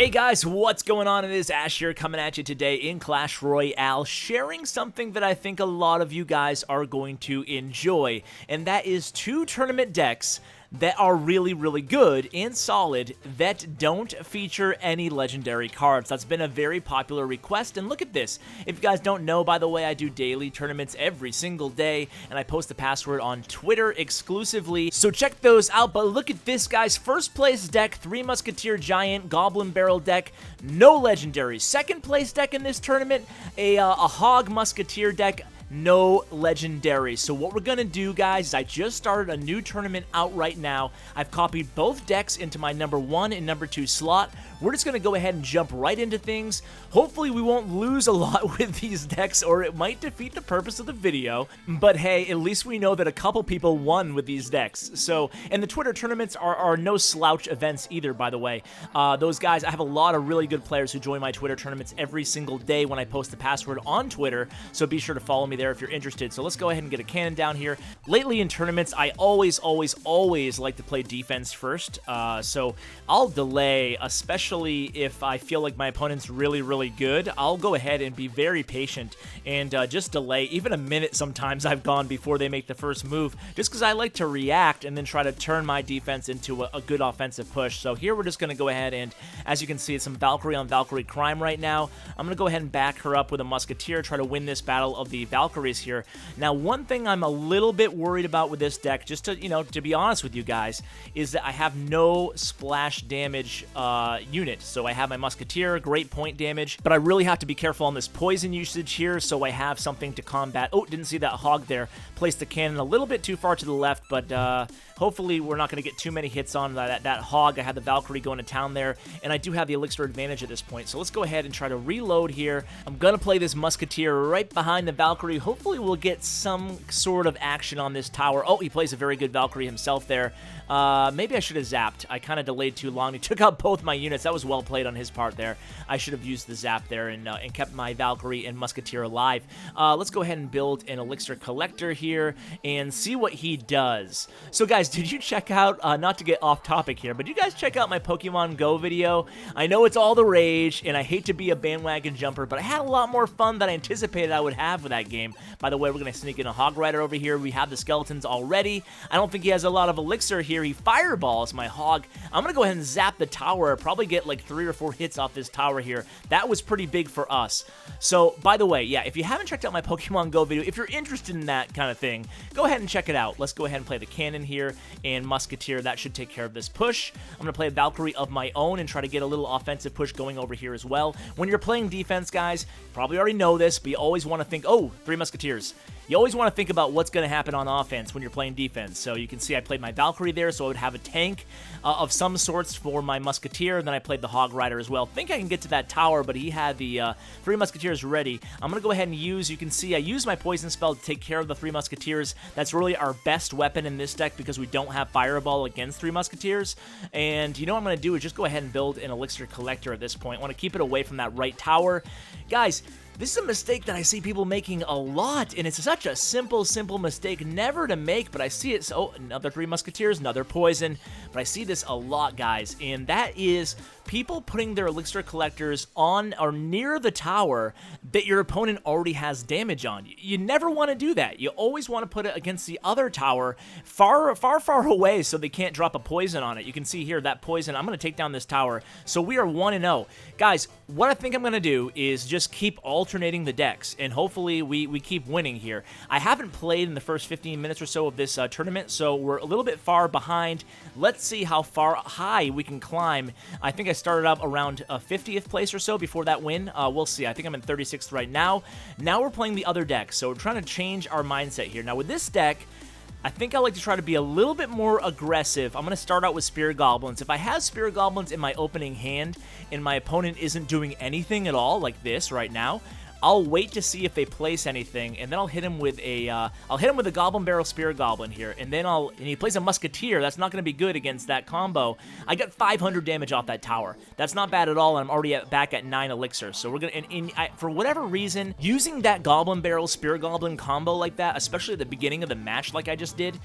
Hey guys, what's going on? It is Ash here coming at you today in Clash Royale, sharing something that I think a lot of you guys are going to enjoy, and that is 2 tournament decks that are really good and solid that don't feature any legendary cards. That's been a very popular request, and look at this. If you guys don't know, by the way, I do daily tournaments every single day, and I post the password on Twitter exclusively, so check those out. But look at this, guys. First place deck, Three Musketeer Giant, Goblin Barrel deck, no legendary. Second place deck in this tournament, a Hog Musketeer deck, no legendary. So what we're gonna do, guys, is I just started a new tournament out right now. I've copied both decks into my number 1 and number 2 slot. We're just gonna go ahead and jump right into things. Hopefully we won't lose a lot with these decks, or it might defeat the purpose of the video. But hey, at least we know that a couple people won with these decks. So, and the Twitter tournaments are no slouch events either, by the way. Those guys, I have a lot of really good players who join my Twitter tournaments every single day when I post the password on Twitter, so be sure to follow me there if you're interested. So let's go ahead and get a cannon down here. Lately in tournaments, I always like to play defense first. So I'll delay, especially if I feel like my opponent's really good. I'll go ahead and be very patient and just delay. Even a minute sometimes I've gone before they make the first move, just because I like to react and then try to turn my defense into a good offensive push. So here we're just going to go ahead and, as you can see, it's some Valkyrie on Valkyrie crime right now. I'm going to go ahead and back her up with a Musketeer, try to win this battle of the Valkyries here. Now, one thing I'm a little bit worried about with this deck, just to, to be honest with you guys, is that I have no splash damage unit. So I have my Musketeer, great point damage, but I really have to be careful on this poison usage here, so I have something to combat. Oh, didn't see that hog there. Placed the cannon a little bit too far to the left, but hopefully we're not going to get too many hits on that hog. I had the Valkyrie going to town there, and I do have the elixir advantage at this point. So let's go ahead and try to reload here. I'm going to play this Musketeer right behind the Valkyrie. Hopefully we'll get some sort of action on this tower. Oh, he plays a very good Valkyrie himself there. Maybe I should have zapped. I kind of delayed too long. He took out both my units. That was well played on his part there. I should have used the zap there and kept my Valkyrie and Musketeer alive. Let's go ahead and build an elixir collector here and see what he does. So guys, did you check out, not to get off topic here, but did you guys check out my Pokemon Go video? I know it's all the rage, and I hate to be a bandwagon jumper, but I had a lot more fun than I anticipated I would have with that game. By the way, we're going to sneak in a Hog Rider over here. We have the skeletons already. I don't think he has a lot of elixir here. He fireballs my Hog. I'm going to go ahead and zap the tower, probably get like 3 or 4 hits off this tower here. That was pretty big for us. So, by the way, yeah, if you haven't checked out my Pokemon Go video, if you're interested in that kind of thing, go ahead and check it out. Let's go ahead and play the cannon here and Musketeer. That should take care of this push. I'm going to play a Valkyrie of my own and try to get a little offensive push going over here as well. When you're playing defense, guys, you probably already know this, but you always want to think, oh, 3 Musketeers. You always want to think about what's going to happen on offense when you're playing defense. So you can see I played my Valkyrie there, so I would have a tank of some sorts for my Musketeer, and then I played the Hog Rider as well. Think I can get to that tower, but he had the 3 Musketeers ready. I'm going to go ahead and use, you can see I use my poison spell to take care of the 3 Musketeers. That's really our best weapon in this deck because we don't have Fireball against 3 Musketeers. And you know what I'm going to do is just go ahead and build an Elixir Collector at this point. I want to keep it away from that right tower. Guys, this is a mistake that I see people making a lot, and it's such a simple mistake never to make, but I see it. So, another 3 Musketeers, another poison, but I see this a lot, guys, and that is people putting their elixir collectors on or near the tower that your opponent already has damage on. You never want to do that. You always want to put it against the other tower far away so they can't drop a poison on it. You can see here that poison. I'm going to take down this tower. So we are 1-0. Guys, what I think I'm going to do is just keep alternating the decks, and hopefully we keep winning here. I haven't played in the first 15 minutes or so of this tournament, so we're a little bit far behind. Let's see how far high we can climb. I think I started up around 50th place or so before that win. We'll see. I think I'm in 36th right now. Now we're playing the other deck, so we're trying to change our mindset here. Now with this deck, I think I like to try to be a little bit more aggressive. I'm going to start out with Spirit Goblins. If I have Spirit Goblins in my opening hand and my opponent isn't doing anything at all, like this right now, I'll wait to see if they place anything, and then I'll hit him with a Goblin Barrel Spear Goblin here, and then and he plays a Musketeer. That's not going to be good against that combo. I got 500 damage off that tower. That's not bad at all, and I'm already back at 9 elixir. So we're gonna, for whatever reason, using that Goblin Barrel Spear Goblin combo like that, especially at the beginning of the match, like I just did,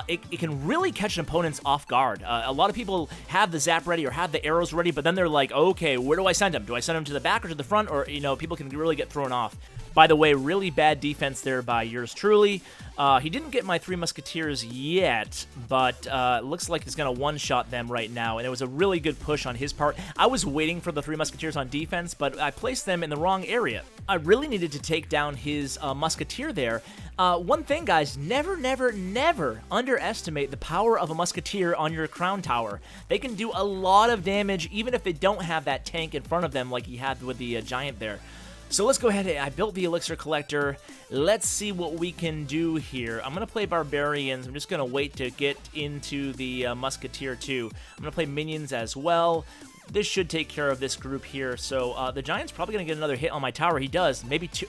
it can really catch an opponents off guard. A lot of people have the zap ready or have the arrows ready, but then they're like, okay, where do I send him? Do I send him to the back or to the front? Or, you know, people can really get thrown off. By the way, really bad defense there by yours truly. He didn't get my Three Musketeers yet, but looks like he's going to one-shot them right now, and it was a really good push on his part. I was waiting for the Three Musketeers on defense, but I placed them in the wrong area. I really needed to take down his Musketeer there. One thing, guys, never, never, never underestimate the power of a Musketeer on your crown tower. They can do a lot of damage, even if they don't have that tank in front of them like he had with the Giant there. So let's go ahead. I built the Elixir Collector. Let's see what we can do here. I'm going to play Barbarians. I'm just going to wait to get into the Musketeer too. I'm going to play Minions as well. This should take care of this group here. So the Giant's probably going to get another hit on my tower. He does. Maybe two.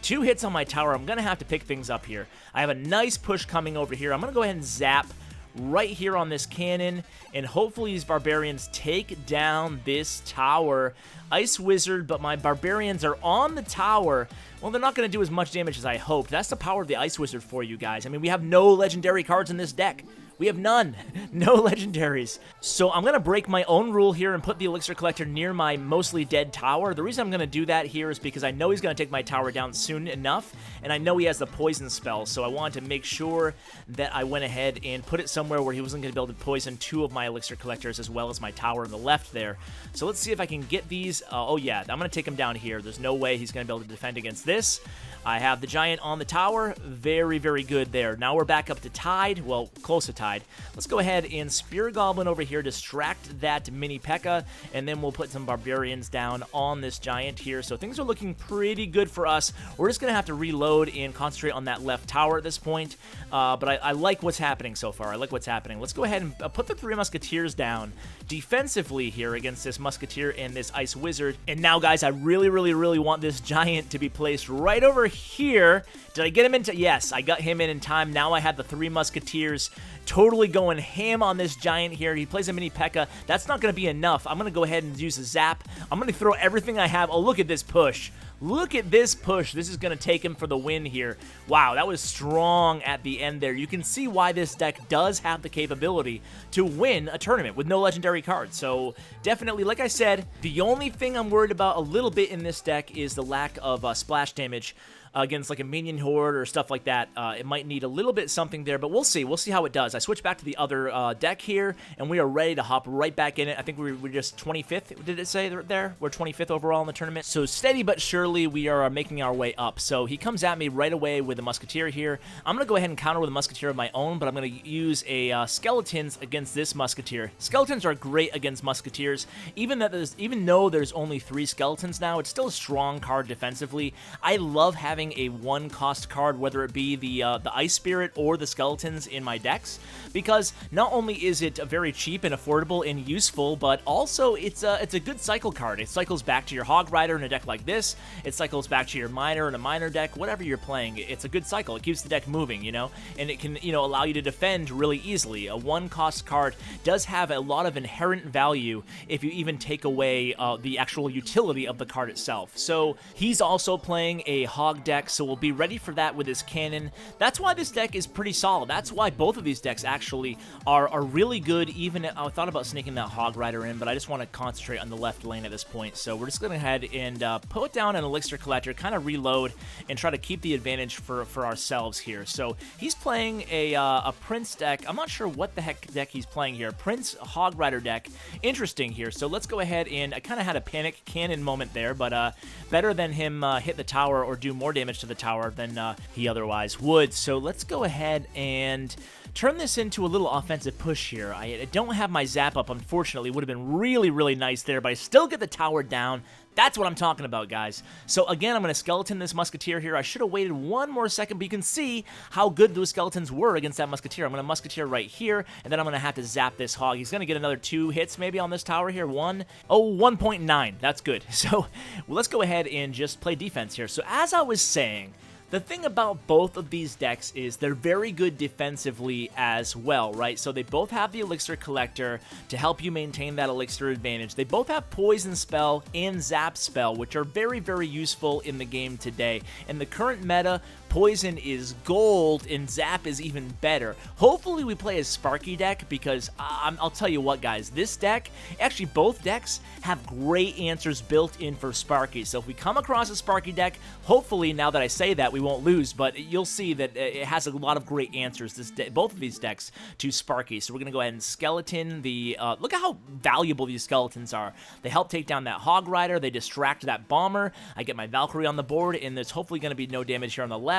Two hits on my tower. I'm going to have to pick things up here. I have a nice push coming over here. I'm going to go ahead and zap right here on this cannon, and hopefully these Barbarians take down this tower. Ice Wizard, but my Barbarians are on the tower. Well, they're not going to do as much damage as I hoped. That's the power of the Ice Wizard for you guys. I mean, we have no legendary cards in this deck. We have none. No legendaries. So I'm going to break my own rule here and put the Elixir Collector near my mostly dead tower. The reason I'm going to do that here is because I know he's going to take my tower down soon enough, and I know he has the poison spell, so I wanted to make sure that I went ahead and put it somewhere where he wasn't going to be able to poison 2 of my Elixir Collectors as well as my tower on the left there. So let's see if I can get these. Oh yeah, I'm going to take him down here. There's no way he's going to be able to defend against this. I have the Giant on the tower. Very, very good there. Now we're back up to tied. Well, close to tied. Let's go ahead and Spear Goblin over here, distract that Mini P.E.K.K.A, and then we'll put some Barbarians down on this Giant here. So things are looking pretty good for us. We're just going to have to reload and concentrate on that left tower at this point. But I like what's happening so far. I like what's happening. Let's go ahead and put the 3 Musketeers down defensively here against this Musketeer and this Ice Wizard. And now, guys, I really, really, really want this Giant to be placed right over here. Did I get him into? Yes, I got him in time. Now I have the 3 Musketeers totally going ham on this Giant here. He plays a Mini P.E.K.K.A. That's not going to be enough. I'm going to go ahead and use a zap. I'm going to throw everything I have. Oh, look at this push. Look at this push. This is going to take him for the win here. Wow, that was strong at the end there. You can see why this deck does have the capability to win a tournament with no legendary cards. So definitely, like I said, the only thing I'm worried about a little bit in this deck is the lack of splash damage against like a minion horde or stuff like that. It might need a little bit something there, but we'll see. We'll see how it does. I switched back to the other deck here, and we are ready to hop right back in it. I think we're just 25th, did it say there? We're 25th overall in the tournament. So steady but surely, we are making our way up. So he comes at me right away with a Musketeer here. I'm going to go ahead and counter with a Musketeer of my own, but I'm going to use a Skeletons against this Musketeer. Skeletons are great against Musketeers. Even though there's only 3 Skeletons now, it's still a strong card defensively. I love having a 1-cost card, whether it be the Ice Spirit or the Skeletons in my decks, because not only is it very cheap and affordable and useful, but also it's a good cycle card. It cycles back to your Hog Rider in a deck like this. It cycles back to your Miner in a Miner deck. Whatever you're playing, it's a good cycle. It keeps the deck moving, you know, and it can, you know, allow you to defend really easily. A 1-cost card does have a lot of inherent value if you even take away the actual utility of the card itself. So he's also playing a Hog deck, so we'll be ready for that with his cannon. That's why this deck is pretty solid. That's why both of these decks actually are really good. Even I thought about sneaking that Hog Rider in, but I just want to concentrate on the left lane at this point. So we're just going to head and put down an Elixir Collector, kind of reload, and try to keep the advantage for ourselves here. So he's playing a Prince deck. I'm not sure what the heck deck he's playing here. Prince Hog Rider deck. Interesting here. So let's go ahead and I kind of had a panic cannon moment there, but better than him hit the tower or do more damage to the tower than he otherwise would. So let's go ahead and turn this into a little offensive push here. I don't have my zap up, unfortunately. Would have been really, really nice there, but I still get the tower down. That's what I'm talking about, guys. So again, I'm going to skeleton this Musketeer here. I should have waited one more second, but you can see how good those skeletons were against that Musketeer. I'm going to Musketeer right here, and then I'm going to have to zap this hog. He's going to get another 2 hits maybe on this tower here. 1.9. That's good. So well, let's go ahead and just play defense here. So as I was saying, the thing about both of these decks is they're very good defensively as well, right? So they both have the Elixir Collector to help you maintain that Elixir advantage. They both have Poison Spell and Zap Spell, which are very, very useful in the game today. In the current meta, Poison is gold and Zap is even better. Hopefully we play a Sparky deck because I'll tell you what, guys, this deck, actually both decks have great answers built in for Sparky. So if we come across a Sparky deck, hopefully now that I say that, we won't lose, but you'll see that it has a lot of great answers, both of these decks, to Sparky. So we're going to go ahead and skeleton the, look at how valuable these skeletons are. They help take down that Hog Rider, they distract that Bomber, I get my Valkyrie on the board, and there's hopefully going to be no damage here on the left.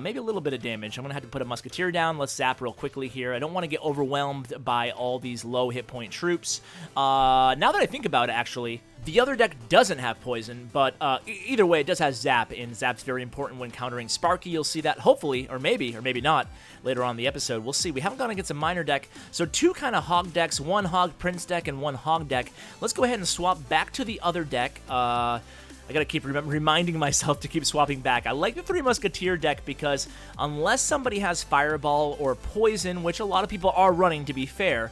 Maybe a little bit of damage. I'm going to have to put a Musketeer down. Let's zap real quickly here. I don't want to get overwhelmed by all these low hit point troops. Now that I think about it, actually, the other deck doesn't have poison, but either way, it does have zap, and zap's very important when countering Sparky. You'll see that, hopefully, or maybe not, later on in the episode. We'll see. We haven't gone against a minor deck, so 2 kind of hog decks, 1 hog prince deck and 1 hog deck. Let's go ahead and swap back to the other deck. I gotta keep reminding myself to keep swapping back. I like the Three Musketeer deck because unless somebody has Fireball or Poison, which a lot of people are running to be fair,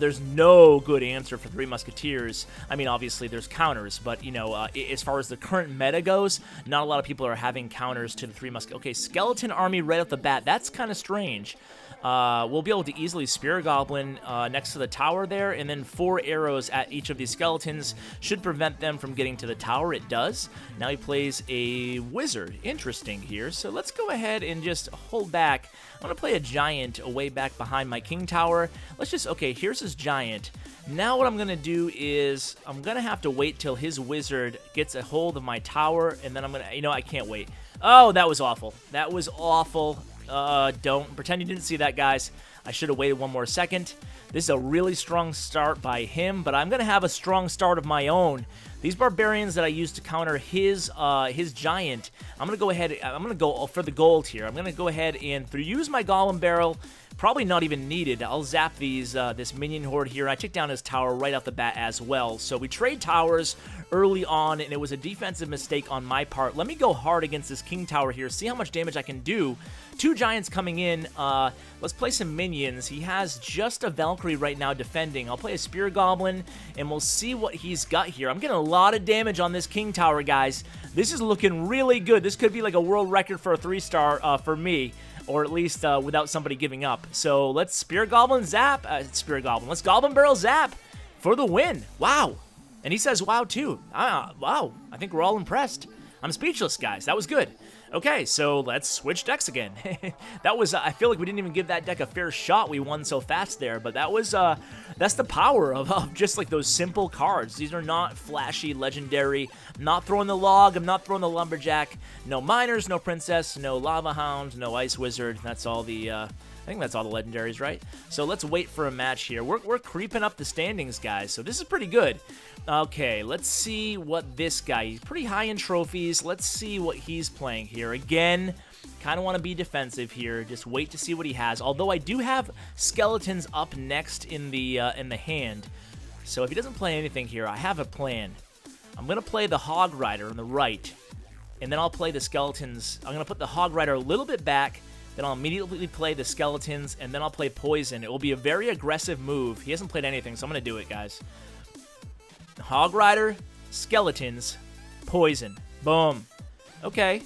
there's no good answer for Three Musketeers. I mean, obviously there's counters, but you know, as far as the current meta goes, not a lot of people are having counters to the Three Musketeers. Okay, Skeleton Army right off the bat. That's kind of strange. We'll be able to easily Spear Goblin next to the tower there, and then 4 arrows at each of these skeletons should prevent them from getting to the tower. It does. Now he plays a Wizard. Interesting here. So let's go ahead and just hold back. I'm going to play a Giant way back behind my King Tower. Let's just, okay, here's his Giant. Now what I'm going to do is I'm going to have to wait till his Wizard gets a hold of my tower, and then I'm going to, you know, I can't wait. Oh, that was awful. That was awful. Don't pretend you didn't see that, guys. I should have waited one more second. This is a really strong start by him, but I'm going to have a strong start of my own. These barbarians that I used to counter his giant, I'm going to go ahead, I'm going to go for the gold here. I'm going to go ahead and use my Goblin Barrel. Probably not even needed. I'll zap these this minion horde here. I took down his tower right off the bat as well. So we trade towers early on, and it was a defensive mistake on my part. Let me go hard against this King Tower here, see how much damage I can do. 2 giants coming in. Let's play some minions. He has just a Valkyrie right now defending. I'll play a Spear Goblin, and we'll see what he's got here. I'm getting a lot of damage on this King Tower, guys. This is looking really good. This could be like a world record for a 3-star for me. Or at least without somebody giving up. So let's Spear Goblin zap. Spear Goblin. Let's Goblin Barrel zap for the win. Wow. And he says wow too. Wow. I think we're all impressed. I'm speechless, guys. That was good. Okay, so let's switch decks again. That was, I feel like we didn't even give that deck a fair shot. We won so fast there, but that was, that's the power of just like those simple cards. These are not flashy, legendary. I'm not throwing the log. I'm not throwing the lumberjack. No miners, no princess, no lava hound, no ice wizard. That's all the, I think that's all the legendaries, right? So let's wait for a match here. We're creeping up the standings, guys, so this is pretty good. Okay, let's see what this guy, he's pretty high in trophies. Let's see what he's playing here. Again, kind of want to be defensive here. Just wait to see what he has. Although I do have skeletons up next in the hand. So if he doesn't play anything here, I have a plan. I'm going to play the Hog Rider on the right, and then I'll play the skeletons. I'm going to put the Hog Rider a little bit back, then I'll immediately play the skeletons, and then I'll play Poison. It will be a very aggressive move. He hasn't played anything, so I'm going to do it, guys. Hog Rider, skeletons, Poison. Boom. Okay.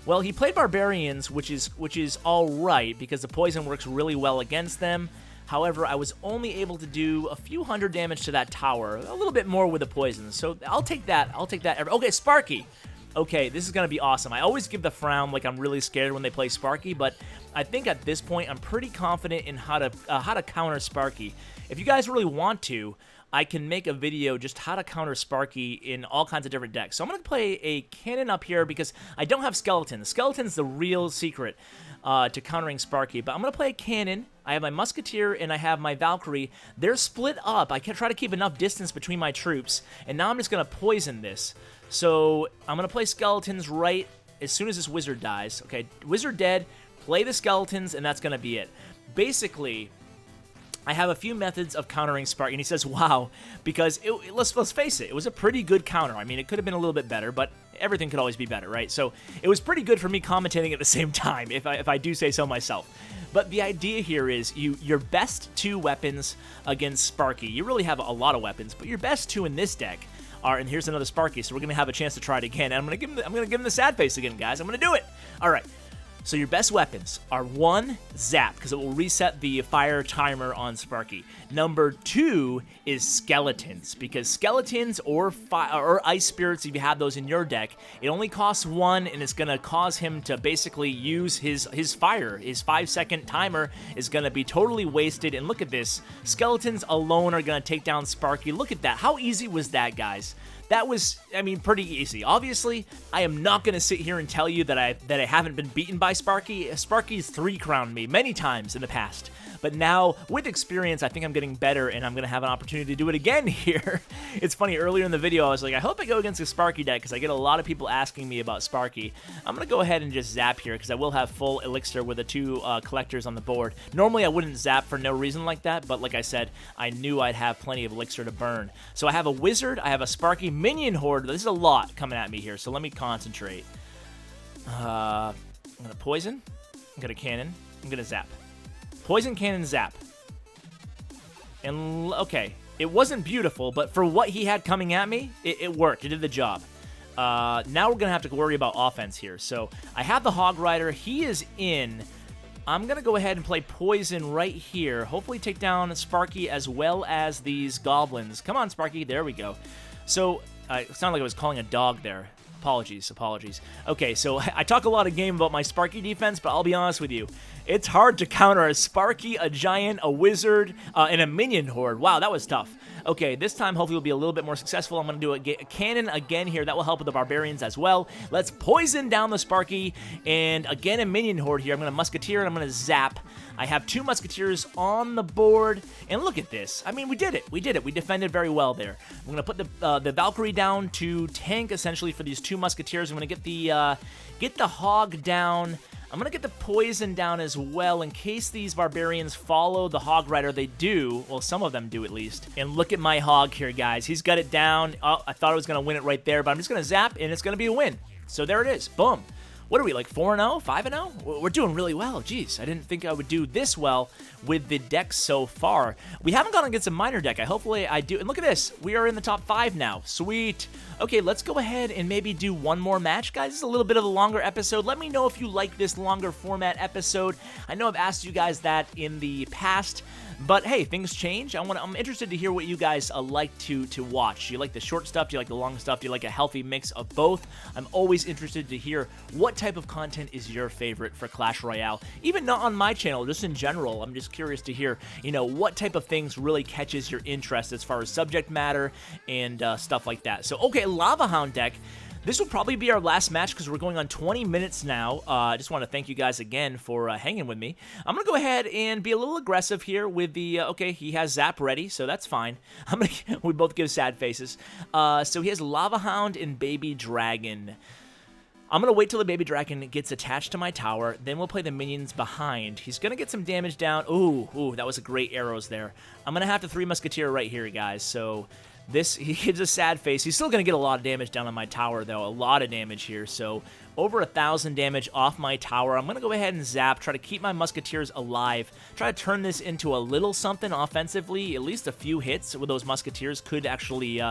Well, he played Barbarians, which is all right, because the Poison works really well against them. However, I was only able to do a few hundred damage to that tower, a little bit more with the Poison. So I'll take that. I'll take that. Okay, Sparky. Okay, this is going to be awesome. I always give the frown like I'm really scared when they play Sparky, but I think at this point I'm pretty confident in how to counter Sparky. If you guys really want to, I can make a video just how to counter Sparky in all kinds of different decks. So I'm going to play a cannon up here because I don't have skeleton. The skeleton's the real secret to countering Sparky. But I'm going to play a cannon. I have my Musketeer and I have my Valkyrie. They're split up. I can try to keep enough distance between my troops. And now I'm just going to poison this. So I'm going to play skeletons right as soon as this wizard dies. Okay, wizard dead. Play the skeletons and that's going to be it. Basically, I have a few methods of countering Sparky, and he says, wow, because let's face it, it was a pretty good counter. I mean, it could have been a little bit better, but everything could always be better, right? So it was pretty good for me commentating at the same time, if I do say so myself. But the idea here is your best 2 weapons against Sparky. You really have a lot of weapons, but your best 2 in this deck are, and here's another Sparky, so we're going to have a chance to try it again, and I'm going to give him the sad face again, guys. I'm going to do it. All right. So your best weapons are 1, Zap, because it will reset the fire timer on Sparky. Number 2 is Skeletons, because Skeletons or Ice Spirits, if you have those in your deck, it only costs 1, and it's going to cause him to basically use his fire. His 5-second timer is going to be totally wasted, and look at this. Skeletons alone are going to take down Sparky. Look at that. How easy was that, guys? That was, I mean, pretty easy. Obviously, I am not going to sit here and tell you that I haven't been beaten by Sparky. Sparky's 3-crowned me many times in the past. But now, with experience, I think I'm getting better, and I'm going to have an opportunity to do it again here. It's funny, earlier in the video, I was like, I hope I go against a Sparky deck, because I get a lot of people asking me about Sparky. I'm going to go ahead and just zap here, because I will have full elixir with the 2 collectors on the board. Normally, I wouldn't zap for no reason like that, but like I said, I knew I'd have plenty of elixir to burn. So I have a wizard, I have a Sparky minion horde. This is a lot coming at me here, so let me concentrate. I'm going to poison, I'm going to cannon, I'm going to zap. Poison, cannon, zap. And, okay, it wasn't beautiful, but for what he had coming at me, it worked. It did the job. Now we're going to have to worry about offense here. So I have the Hog Rider. He is in. I'm going to go ahead and play Poison right here. Hopefully take down Sparky as well as these goblins. Come on, Sparky. There we go. So it sounded like I was calling a dog there. Apologies. Okay, so I talk a lot of game about my Sparky defense, but I'll be honest with you. It's hard to counter a Sparky, a Giant, a Wizard, and a Minion Horde. Wow, that was tough. Okay, this time hopefully we'll be a little bit more successful. I'm going to do a cannon again here. That will help with the Barbarians as well. Let's poison down the Sparky, and again a Minion Horde here. I'm going to Musketeer, and I'm going to zap. I have 2 Musketeers on the board, and look at this. I mean, we did it. We defended very well there. I'm going to put the Valkyrie down to tank, essentially, for these 2 Musketeers. I'm going to get the Hog down. I'm going to get the Poison down as well in case these Barbarians follow the Hog Rider. They do. Well, some of them do at least. And look at my Hog here, guys. He's got it down. Oh, I thought I was going to win it right there, but I'm just going to zap, and it's going to be a win. So there it is. Boom. What are we, like 4-0, 5-0? We're doing really well. Jeez, I didn't think I would do this well with the decks so far. We haven't gone against a minor deck. Hopefully I do. And look at this. We are in the top 5 now. Sweet. Okay, let's go ahead and maybe do one more match, guys. This is a little bit of a longer episode. Let me know if you like this longer format episode. I know I've asked you guys that in the past, but hey, things change. I'm interested to hear what you guys like to watch. Do you like the short stuff? Do you like the long stuff? Do you like a healthy mix of both? I'm always interested to hear what type of content is your favorite for Clash Royale. Even not on my channel, just in general. I'm just curious to hear, what type of things really catches your interest as far as subject matter and stuff like that. So, okay, Lava Hound deck. This will probably be our last match because we're going on 20 minutes now. I just want to thank you guys again for hanging with me. I'm going to go ahead and be a little aggressive here with the, okay, he has Zap ready, so that's fine. We both give sad faces. So he has Lava Hound and Baby Dragon. I'm going to wait till the Baby Dragon gets attached to my tower, then we'll play the minions behind. He's going to get some damage down. Ooh, that was a great arrows there. I'm going to have the Three Musketeer right here, guys, so he gives a sad face. He's still going to get a lot of damage down on my tower, though. A lot of damage here. So over 1,000 damage off my tower. I'm going to go ahead and zap, try to keep my Musketeers alive, try to turn this into a little something offensively. At least a few hits with those Musketeers could actually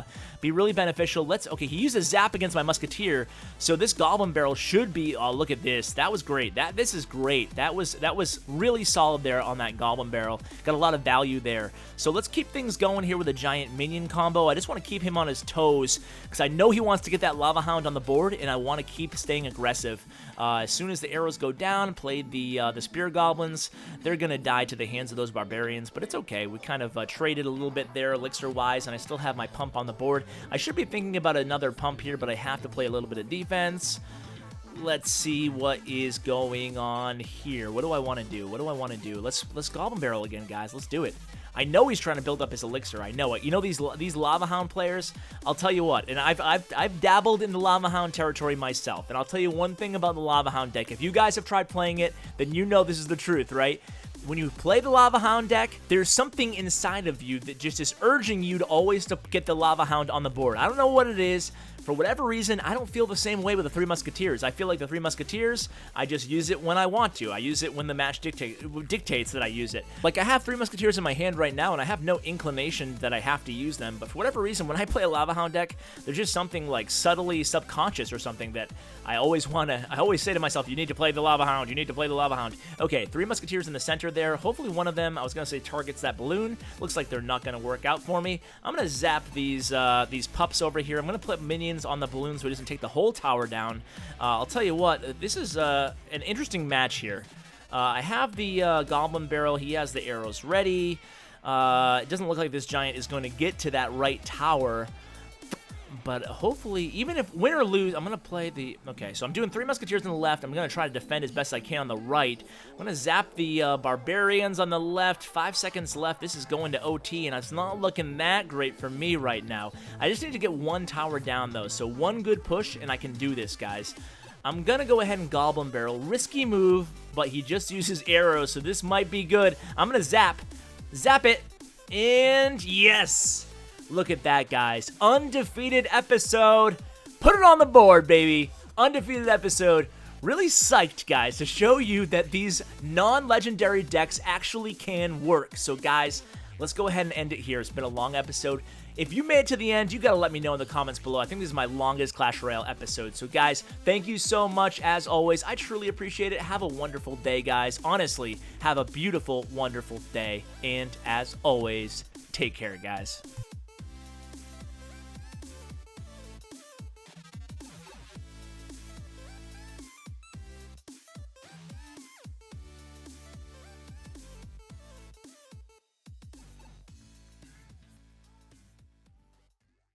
be really beneficial. Okay, he used a zap against my Musketeer, so this Goblin Barrel should be, oh, look at this. That was great. This is great. That was really solid there on that Goblin Barrel. Got a lot of value there. So let's keep things going here with a giant minion combo. I just want to keep him on his toes because I know he wants to get that Lava Hound on the board, and I want to keep staying aggressive aggressive. As soon as the arrows go down, played the Spear Goblins, they're going to die to the hands of those Barbarians, but it's okay. We kind of traded a little bit there elixir-wise, and I still have my pump on the board. I should be thinking about another pump here, but I have to play a little bit of defense. Let's see what is going on here. What do I want to do? What do I want to do? Let's Goblin Barrel again, guys. Let's do it. I know he's trying to build up his elixir. I know it. You know these Lava Hound players? I'll tell you what, and I've dabbled in the Lava Hound territory myself, and I'll tell you one thing about the Lava Hound deck. If you guys have tried playing it, then you know this is the truth, right? When you play the Lava Hound deck, there's something inside of you that just is urging you to always get the Lava Hound on the board. I don't know what it is. For whatever reason, I don't feel the same way with the Three Musketeers. I feel like the Three Musketeers, I just use it when I want to. I use it when the match dictates that I use it. Like, I have Three Musketeers in my hand right now, and I have no inclination that I have to use them. But for whatever reason, when I play a Lava Hound deck, there's just something, like, subtly subconscious or something that I always say to myself, you need to play the Lava Hound. You need to play the Lava Hound. Okay, Three Musketeers in the center there. Hopefully one of them, I was going to say, targets that balloon. Looks like they're not going to work out for me. I'm going to zap these pups over here. I'm going to put minions on the balloon so it doesn't take the whole tower down. I'll tell you what, this is an interesting match here. I have the Goblin Barrel. He has the arrows ready. It doesn't look like this giant is going to get to that right tower. But hopefully, even if win or lose, I'm going to play the... Okay, so I'm doing Three Musketeers on the left. I'm going to try to defend as best I can on the right. I'm going to zap the Barbarians on the left. 5 seconds left. This is going to OT, and it's not looking that great for me right now. I just need to get one tower down, though. So one good push, and I can do this, guys. I'm going to go ahead and Goblin Barrel. Risky move, but he just uses arrows, so this might be good. I'm going to zap. Zap it. And yes! Look at that, guys. Undefeated episode. Put it on the board, baby. Undefeated episode. Really psyched, guys, to show you that these non-legendary decks actually can work. So, guys, let's go ahead and end it here. It's been a long episode. If you made it to the end, you got to let me know in the comments below. I think this is my longest Clash Royale episode. So, guys, thank you so much, as always. I truly appreciate it. Have a wonderful day, guys. Honestly, have a beautiful, wonderful day. And, as always, take care, guys.